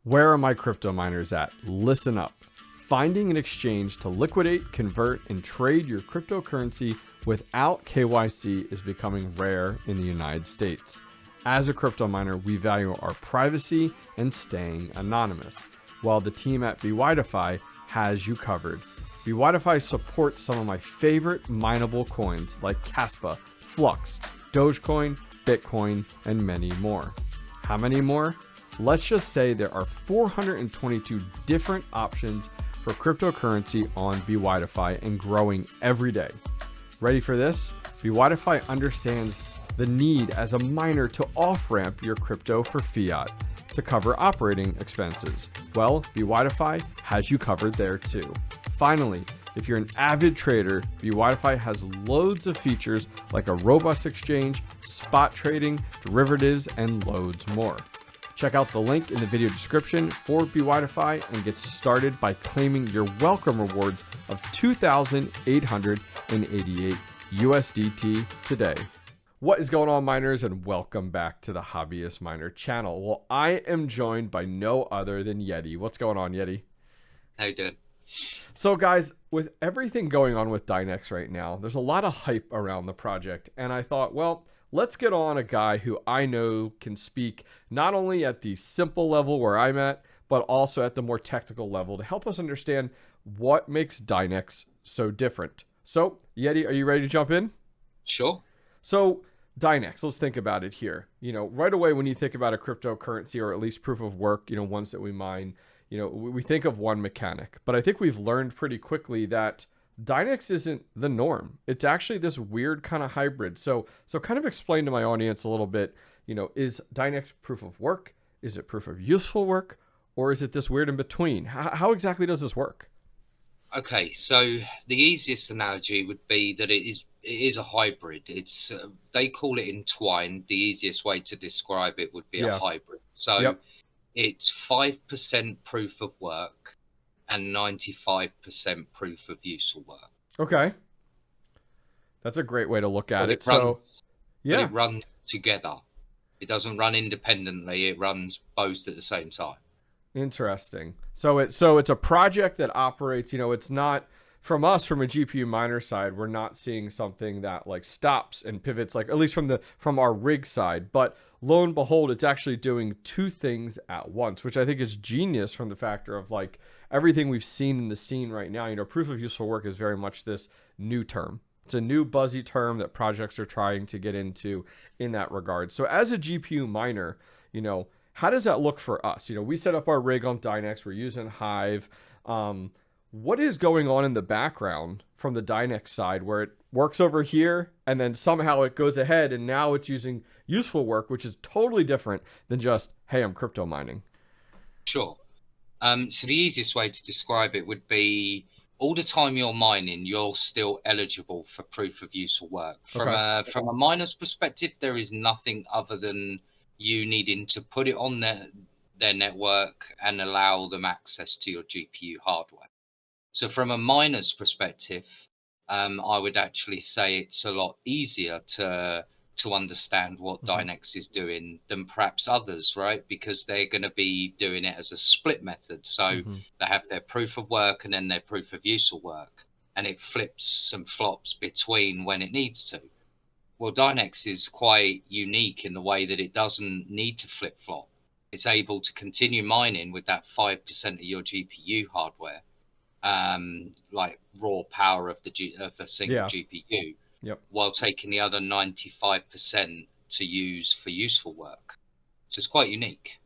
Where are my crypto miners at? Listen up. Finding an exchange to liquidate, convert, and trade your cryptocurrency without KYC is becoming rare in the United States. As a crypto miner, we value our privacy and staying anonymous, while the team at 𝐷𝐻𝐿𝐽 has you covered. 𝐷𝐻𝐿𝐽 supports some of my favorite mineable coins like Kaspa, Flux, Dogecoin, Bitcoin, and many more. How many more? Let's just say there are 422 different options for cryptocurrency on 𝐷𝐻𝐿𝐽 and growing every day. Ready for this? 𝐷𝐻𝐿𝐽 understands the need as a miner to off-ramp your crypto for fiat to cover operating expenses. Well, 𝐷𝐻𝐿𝐽 has you covered there too. Finally, if you're an avid trader, 𝐷𝐻𝐿𝐽 has loads of features like a robust exchange, spot trading, derivatives, and loads more. Check out the link in the video description for 𝐷𝐻𝐿𝐽 and get started by claiming your welcome rewards of 2,888 USDT today. What is going on, miners, and welcome back to the Hobbyist Miner channel. Well, I am joined by no other than 𝐿𝐿𝐽. What's going on, 𝐿𝐿𝐽? How you doing? So guys, with everything going on with Dynex right now, there's a lot of hype around the project, and I thought, well, let's get on a guy who I know can speak not only at the simple level where I'm at, but also at the more technical level to help us understand what makes Dynex so different. So, 𝐿𝐿𝐽, are you ready to jump in? Sure. So, Dynex, let's think about it here. You know, right away when you think about a cryptocurrency, or at least proof of work, you know, ones that we mine, you know, we think of one mechanic. But I think we've learned pretty quickly that Dynex isn't the norm. It's actually this weird kind of hybrid. So kind of explain to my audience a little bit, you know, is Dynex proof of work? Is it proof of useful work? Or is it this weird in between? How exactly does this work? Okay, so the easiest analogy would be that it is a hybrid. It's they call it entwined. The easiest way to describe it would be a hybrid. So it's 5% proof of work and 95% proof of useful work. Okay. That's a great way to look at it. But it runs together. It doesn't run independently. It runs both at the same time. Interesting. So it's a project that operates, you know, it's not from us, from a GPU miner side, we're not seeing something that like stops and pivots, like at least from our rig side, but lo and behold, it's actually doing two things at once, which I think is genius from the factor of like everything we've seen in the scene right now. You know, proof of useful work is very much this new term. It's a new buzzy term that projects are trying to get into in that regard. So as a GPU miner, you know, how does that look for us? You know, we set up our rig on Dynex. We're using Hive. What is going on in the background from the Dynex side where it works over here and then somehow it goes ahead and now it's using useful work, which is totally different than just, hey, I'm crypto mining? Sure. So the easiest way to describe it would be all the time you're mining, you're still eligible for proof of useful work. From a miner's perspective, there is nothing other than you needing to put it on their network and allow them access to your GPU hardware. So from a miner's perspective, I would actually say it's a lot easier to understand what Dynex is doing than perhaps others, right? Because they're going to be doing it as a split method. So they have their proof of work and then their proof of useful work, and it flips and flops between when it needs to. Well, Dynex is quite unique in the way that it doesn't need to flip-flop. It's able to continue mining with that 5% of your GPU hardware, like raw power of a single GPU, while taking the other 95% to use for useful work. So it's quite unique.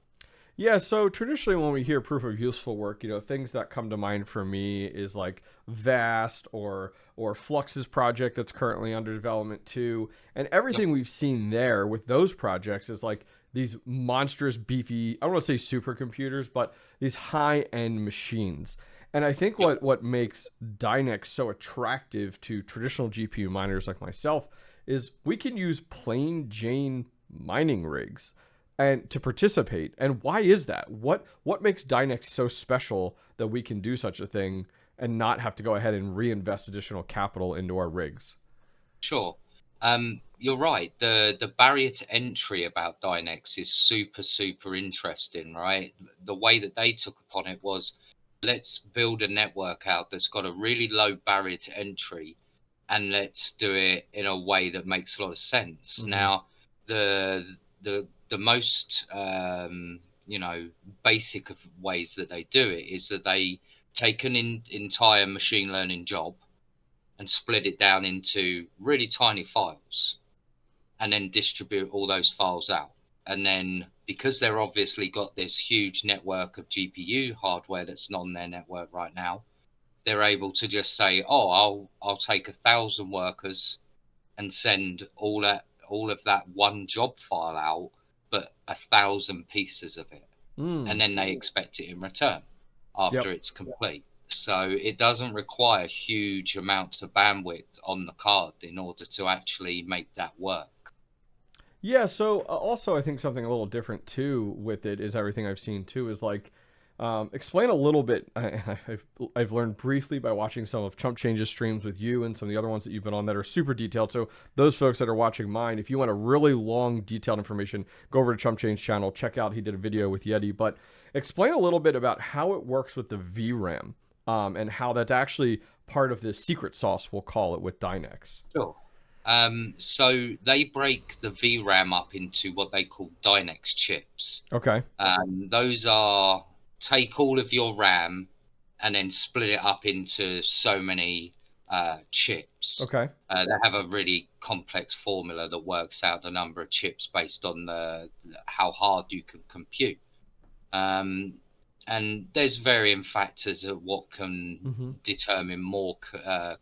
Yeah, so traditionally when we hear proof of useful work, you know, things that come to mind for me is like Vast or Flux's project that's currently under development too. And everything we've seen there with those projects is like these monstrous, beefy, I don't want to say supercomputers, but these high-end machines. And I think what makes Dynex so attractive to traditional GPU miners like myself is we can use plain Jane mining rigs and to participate. And why is that? What makes Dynex so special that we can do such a thing and not have to go ahead and reinvest additional capital into our rigs? Sure. You're right. The barrier to entry about Dynex is super interesting, right? The way that they took upon it was, let's build a network out that's got a really low barrier to entry, and let's do it in a way that makes a lot of sense. Now, the most you know, basic of ways that they do it is that they take an entire machine learning job and split it down into really tiny files, and then distribute all those files out. And then, because they're obviously got this huge network of GPU hardware that's not on their network right now, they're able to just say, oh, I'll take 1,000 workers and send all of that one job file out, but 1,000 pieces of it. And then they expect it in return after it's complete. So it doesn't require huge amounts of bandwidth on the card in order to actually make that work. Yeah, so also I think something a little different too with it is everything I've seen too is like, explain a little bit. I've learned briefly by watching some of Chump Change's streams with you and some of the other ones that you've been on that are super detailed. So those folks that are watching mine, if you want a really long detailed information, go over to Chump Change channel, check out, he did a video with Yeti, but explain a little bit about how it works with the VRAM, and how that's actually part of the secret sauce, we'll call it, with Dynex. Sure. So they break the VRAM up into what they call Dynex chips. Okay. Those are, take all of your RAM and then split it up into so many chips. Okay. They have a really complex formula that works out the number of chips based on how hard you can compute. And there's varying factors of what can determine more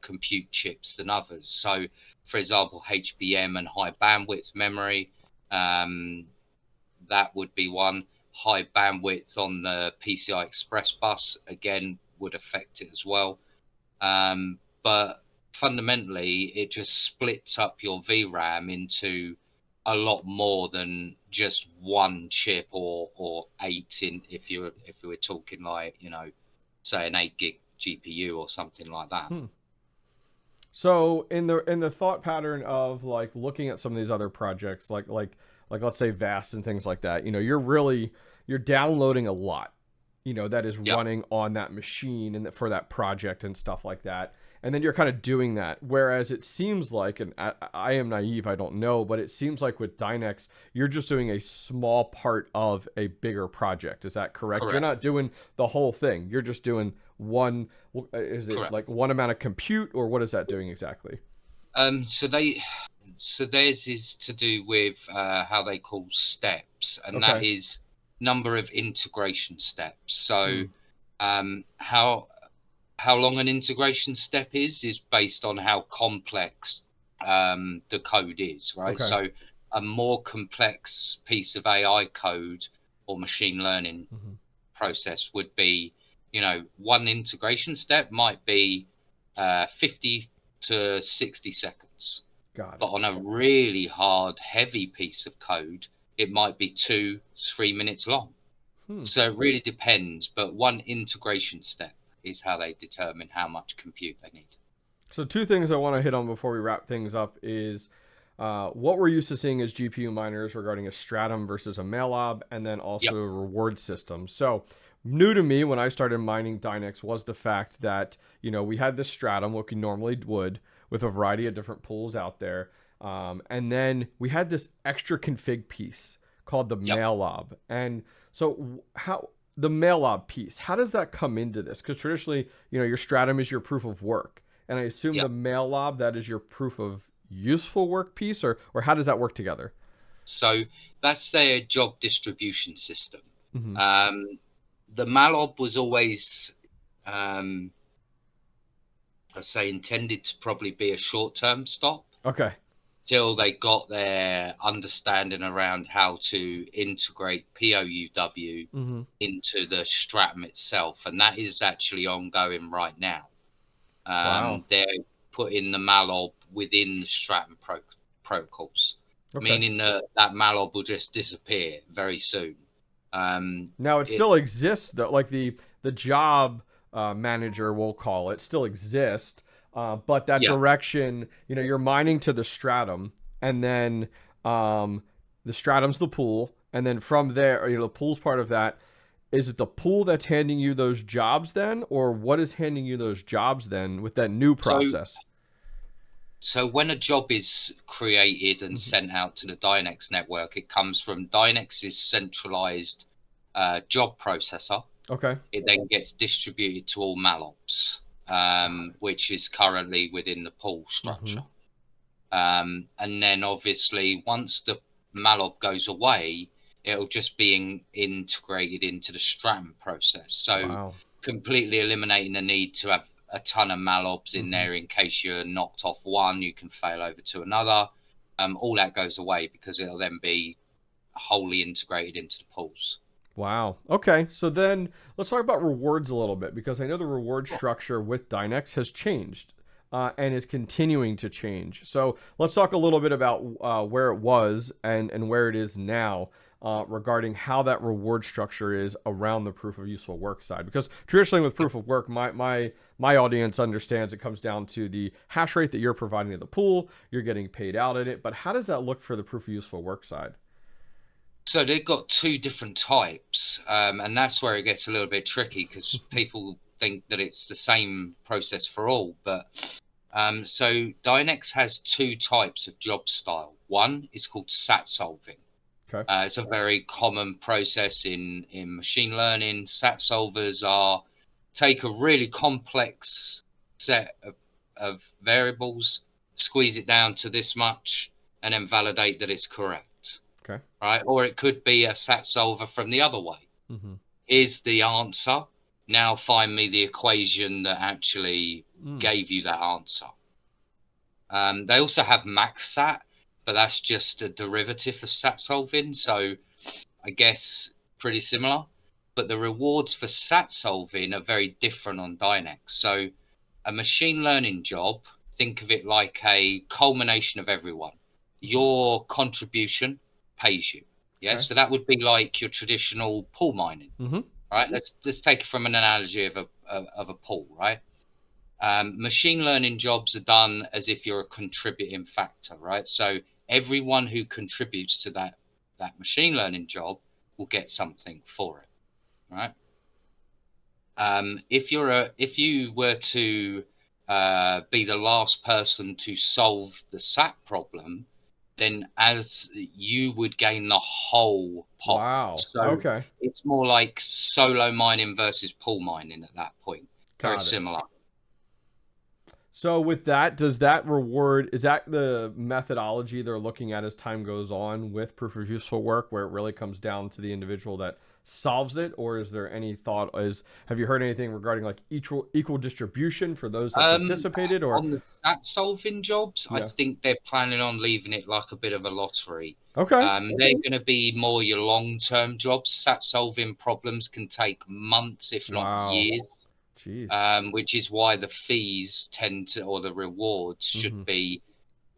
compute chips than others. So, for example, HBM and high bandwidth memory, that would be one. High bandwidth on the PCI Express bus, again, would affect it as well. But fundamentally, it just splits up your VRAM into a lot more than just one chip or 8 in, if you were talking like, you know, say an 8 gig GPU or something like that. So in the thought pattern of like looking at some of these other projects, like let's say Vast and things like that, you know, you're downloading a lot, you know, that is running on that machine and for that project and stuff like that. And then you're kind of doing that. Whereas it seems like, and I am naive, I don't know, but it seems like with Dynex, you're just doing a small part of a bigger project. Is that correct? You're not doing the whole thing. You're just doing one. Is it like one amount of compute, or what is that doing exactly? So theirs is to do with how they call steps, and that is number of integration steps. So how long an integration step is based on how complex the code is, right? So a more complex piece of AI code or machine learning process would be, you know, one integration step might be 50 to 60 seconds. But on a really hard, heavy piece of code, it might be 2-3 minutes long. So it really depends, but one integration step is how they determine how much compute they need. So two things I want to hit on before we wrap things up is what we're used to seeing as GPU miners regarding a stratum versus a Mallob, and then also a reward system. So new to me when I started mining Dynex was the fact that, you know, we had this stratum, what we normally would, with a variety of different pools out there. And then we had this extra config piece called the Mallob. And so how the Mallob piece, how does that come into this? Because traditionally, you know, your stratum is your proof of work. And I assume the Mallob, that is your proof of useful work piece, or how does that work together? So that's their job distribution system. The Mallob was always, I'd say, intended to probably be a short-term stop. Till they got their understanding around how to integrate POUW into the stratum itself. And that is actually ongoing right now. They're putting the Mallob within the stratum protocols, meaning that Mallob will just disappear very soon. Now it still exists, though, like the job manager, we'll call it, still exists. but that Yeah. direction, you're mining to the stratum, and then the stratum's the pool, and then from there, the pool's part of that. Is it the pool that's handing you those jobs then, or what is handing you those jobs then with that new process? So when a job is created and sent out to the Dynex network, it comes from Dynex's centralized job processor. Okay. It then gets distributed to all Mallobs, which is currently within the pool structure. And then obviously once the Mallob goes away, it'll just be integrated into the stratum process. So completely eliminating the need to have a ton of Mallobs in there in case you're knocked off one, you can fail over to another. All that goes away because it'll then be wholly integrated into the pools. Wow. Okay. So then let's talk about rewards a little bit, because I know the reward structure with Dynex has changed and is continuing to change. So let's talk a little bit about where it was and where it is now. Regarding how that reward structure is around the proof of useful work side, because traditionally with proof of work, my audience understands it comes down to the hash rate that you're providing to the pool, you're getting paid out at it. But how does that look for the proof of useful work side? So they've got two different types, and that's where it gets a little bit tricky, because people think that it's the same process for all. But so Dynex has two types of job style. One is called SAT solving. Okay. It's a very common process in machine learning. SAT solvers take a really complex set of variables, squeeze it down to this much, and then validate that it's correct. Okay. Right? Or it could be a SAT solver from the other way. Is the answer. Now find me the equation that actually gave you that answer. They also have max SAT, but that's just a derivative of SAT solving. So I guess pretty similar, but the rewards for SAT solving are very different on Dynex. So a machine learning job, think of it like a culmination of everyone. Your contribution pays you. Yeah. Okay. So that would be like your traditional pool mining. Right. Let's take it from an analogy of a pool, right? Machine learning jobs are done as if you're a contributing factor, right? So everyone who contributes to that machine learning job will get something for it, right? If you were to be the last person to solve the SAT problem, then as you would gain the whole pot. Wow. So okay. It's more like solo mining versus pool mining at that point. Very similar. So with that, does that reward, is that the methodology they're looking at as time goes on with proof of useful work, where it really comes down to the individual that solves it? Or is there any thought, have you heard anything regarding like equal distribution for those that participated? Or on the SAT solving jobs, I think they're planning on leaving it like a bit of a lottery. Okay. They're going to be more your long-term jobs. SAT solving problems can take months, if not years. Which is why the fees or the rewards should be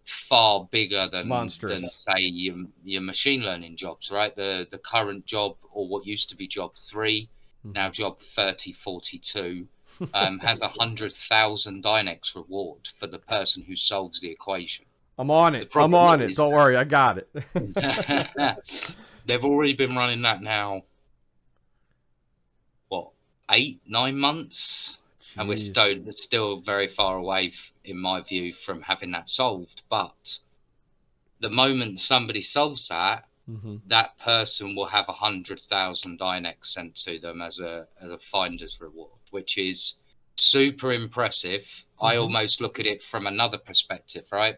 far bigger than say your machine learning jobs, right? The current job, or what used to be job 3, now job 3042, has 100,000 Dynex reward for the person who solves the equation. I'm on it. Don't worry, I got it. They've already been running that now. 8-9 months. Jeez. And we're still very far away, in my view, from having that solved. But the moment somebody solves that, that person will have 100,000 Dynex sent to them as a finder's reward, which is super impressive. I almost look at it from another perspective, right?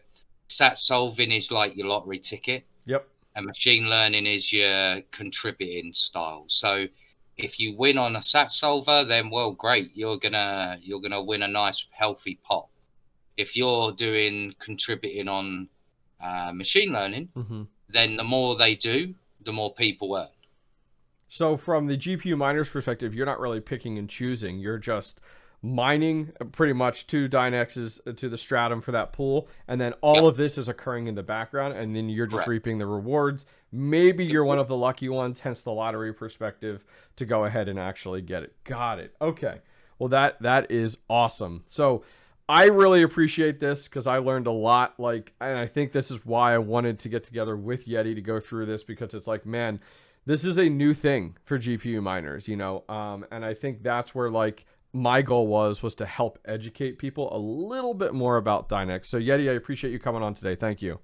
SAT solving is like your lottery ticket. Yep. And machine learning is your contributing style. So if you win on a SAT solver, then well, great. You're gonna win a nice healthy pot. If you're doing contributing on machine learning, then the more they do, the more people earn. So from the GPU miner's perspective, you're not really picking and choosing. You're just mining pretty much to Dynex's, to the stratum for that pool, and then all of this is occurring in the background, and then you're just reaping the rewards. Maybe you're one of the lucky ones, hence the lottery perspective, to go ahead and actually get it. Got it. Okay. Well, that is awesome. So I really appreciate this because I learned a lot. Like, and I think this is why I wanted to get together with 𝐷𝐷𝐷𝐷 to go through this, because it's like, man, this is a new thing for GPU miners, you know? And I think that's where like my goal was to help educate people a little bit more about Dynex. So 𝐷𝐷𝐷𝐷, I appreciate you coming on today. Thank you.